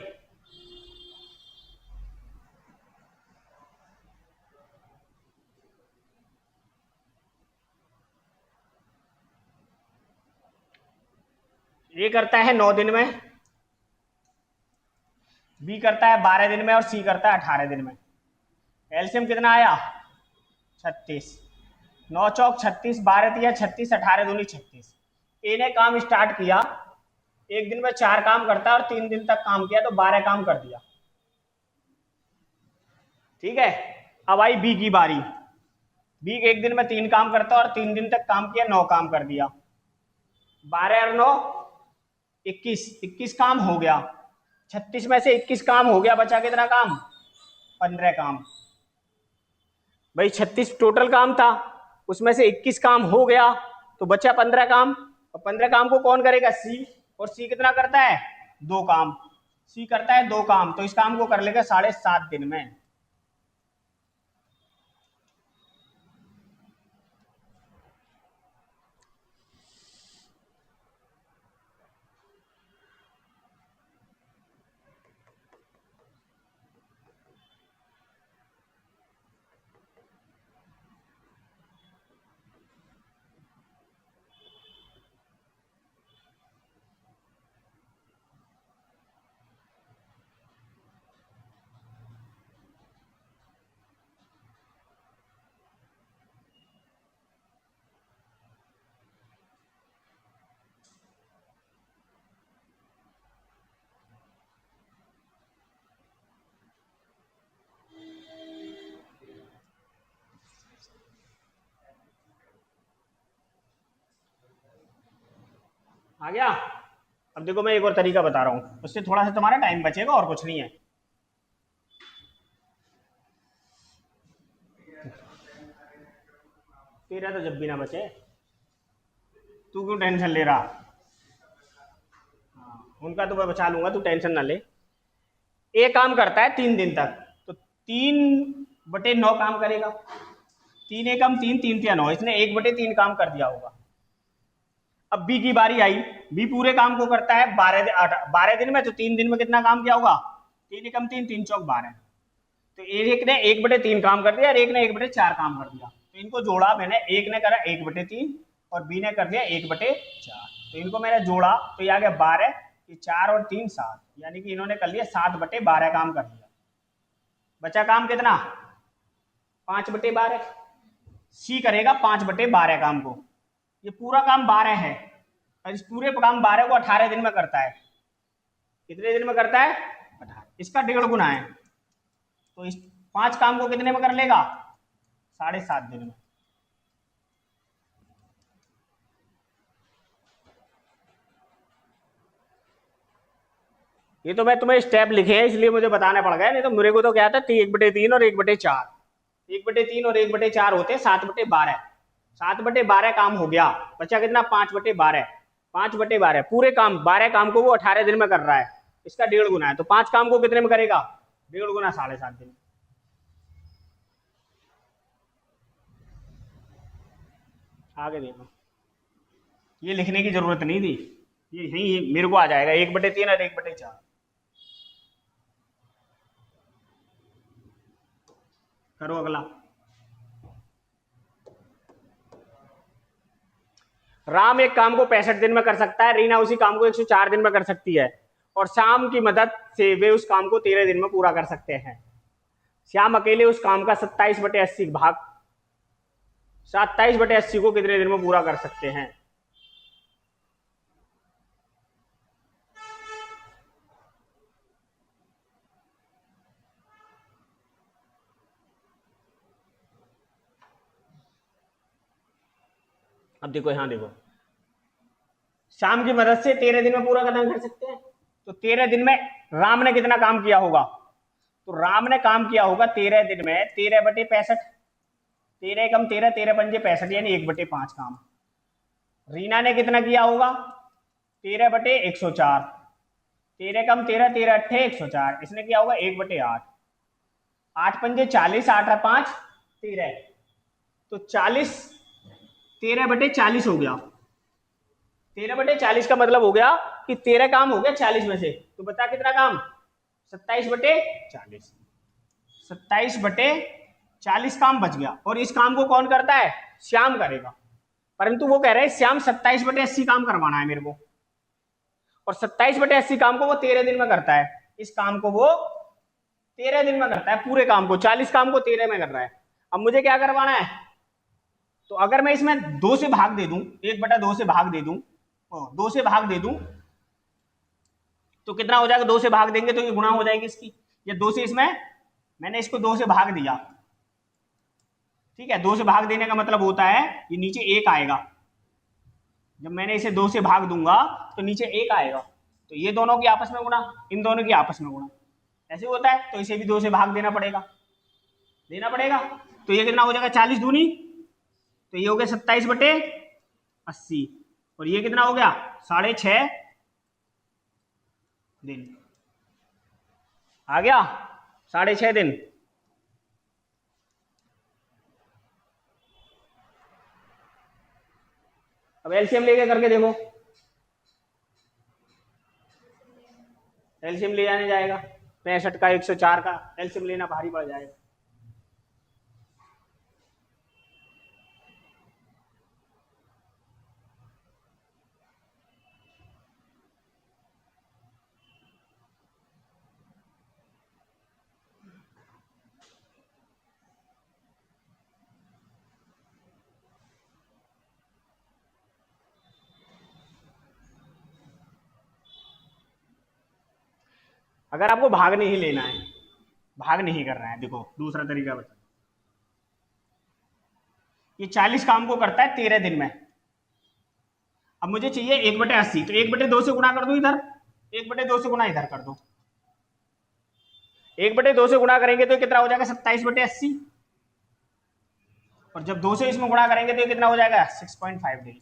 Speaker 1: ए करता है 9 दिन में, बी करता है 12 दिन में और सी करता है 18 दिन में। एलसीएम कितना आया 36। 9 चौक 36, 12 तिया 36, 18 दूनी 36। ए ने काम स्टार्ट किया, एक दिन में 4 काम करता है और 3 दिन तक काम किया तो 12 काम कर दिया। ठीक है, अब आई बी की बारी। बी एक दिन में 3 काम करता और 3 दिन तक काम किया, 9 काम कर दिया। 12 और 9 21 काम हो गया। 36 में से 21 काम हो गया, बचा कितना काम 15 काम। भाई 36 टोटल काम था, उसमें से 21 काम हो गया तो बचा 15 काम। और 15 काम को कौन करेगा सी, और सी कितना करता है 2 काम। सी करता है 2 काम तो इस काम को कर लेगा 7.5 दिन में। आ गया। अब देखो मैं एक और तरीका बता रहा हूं, उससे थोड़ा सा तुम्हारा टाइम बचेगा और कुछ नहीं है। तेरा तो जब भी ना बचे, तू क्यों टेंशन ले रहा। उनका तो मैं बचा लूंगा, तू टेंशन ना ले। एक काम करता है 3 दिन तक तो 3/9 काम करेगा। 3 एकम 3, 3 तिया 9, इसने 1/3 काम कर दिया होगा। अब बी की बारी आई, बी पूरे काम को करता है 12 दिन में, तो 3 दिन में कितना काम किया होगा 3 एकम 3, 3 चौक 12। तो एक ने 1/3 काम कर दिया और एक ने 1/4 काम कर दिया। तो इनको जोड़ा मैंने, एक ने करा 1/3 और बी ने कर दिया 1/4। तो इनको मैंने जोड़ा तो ये आ गया 12, ये 4 और 3 7, यानी कि इन्होंने कर लिया 7/12 काम कर दिया। बचा काम कितना 5/12। सी करेगा 5/12 काम को। ये पूरा काम 12 है और इस पूरे काम 12 को 18 दिन में करता है। कितने दिन में करता है 18, इसका 1.5 गुना है। तो इस 5 काम को कितने में कर लेगा 7.5 दिन में। ये तो मैं तुम्हें स्टेप लिखे हैं इसलिए मुझे बताने पड़ गया, नहीं तो मेरे को तो क्या था 1/3 और 1/4। 1/3 और 1/4 होते 7/12। 7/12 काम हो गया, बचा कितना 5/12। 5/12 पूरे काम 12 काम को वो 18 दिन में कर रहा है, इसका 1.5 गुना है। तो 5 काम को कितने में करेगा 1.5 गुना 7.5 दिन। आगे देखो, ये लिखने की जरूरत नहीं थी, ये यही मेरे को आ जाएगा 1/3 और 1/4। करो अगला। राम एक काम को 65 दिन में कर सकता है, रीना उसी काम को 104 दिन में कर सकती है, और शाम की मदद से वे उस काम को 13 दिन में पूरा कर सकते हैं। श्याम अकेले उस काम का 27/80 भाग 27/80 को कितने दिन में पूरा कर सकते हैं। अब देखो यहां देखो, शाम की मदद से 13 दिन में पूरा खत्म कर सकते हैं। तो 13 दिन में राम ने कितना काम किया होगा, तो राम ने काम किया होगा 13 दिन में 13/65। 13 कम 13, 13×5 यानी 1/5 काम। रीना ने कितना किया होगा 13/104। 13 कम 13, 13 8 104, इसने किया होगा 1/8। 8×5 40, 8×5 13, तो 40 13/40 हो गया। 13/40 का मतलब हो गया कि 13 काम हो गया 40 में से, तो बता कितना काम, 27/40। 27/40 काम बच गया, और इस काम को कौन करता है, श्याम करेगा। परंतु वो कह रहे हैं श्याम 27/80 काम करवाना है मेरे को, और 27/80 काम को वो 13 दिन में करता है। इस काम को वो 13 दिन में करता है, पूरे काम को, 40 काम को 13 में कर रहा है। अब मुझे क्या करवाना है, तो अगर मैं इसमें 2 से भाग दे दूं, 1/2 से भाग दे दूं, 2 से भाग दे दूं, तो कितना हो जाएगा, 2 से भाग देंगे तो ये गुणा हो जाएगी इसकी, ये 2 से, इसमें मैंने इसको 2 से भाग दिया, ठीक है। 2 से भाग देने का मतलब होता है ये नीचे 1 आएगा, जब मैंने इसे 2 से भाग दूंगा तो नीचे 1 आएगा, तो ये दोनों की आपस में गुणा, इन दोनों की आपस में गुणा, ऐसे होता है। तो इसे भी 2 से भाग देना पड़ेगा, तो ये कितना हो जाएगा, 40 दूनी, तो ये हो गया 27/80, और ये कितना हो गया, 6.5 दिन आ गया, 6.5 दिन। अब एलसीएम लेके करके देखो, एलसीएम ले जाने जाएगा, 65 का 104 का एलसीएम लेना भारी पड़ जाएगा। अगर आपको भाग नहीं लेना है, भाग नहीं करना है, देखो दूसरा तरीका बता, ये 40 काम को करता है 13 दिन में। अब मुझे चाहिए 1/80, तो 1/2 से गुणा कर दो इधर, 1/2 से गुणा इधर कर दो, 1/2 से गुणा करेंगे तो कितना हो जाएगा, 27/80, और जब 2 से इसमें गुणा करेंगे तो कितना हो जाएगा, 6.5 दिन।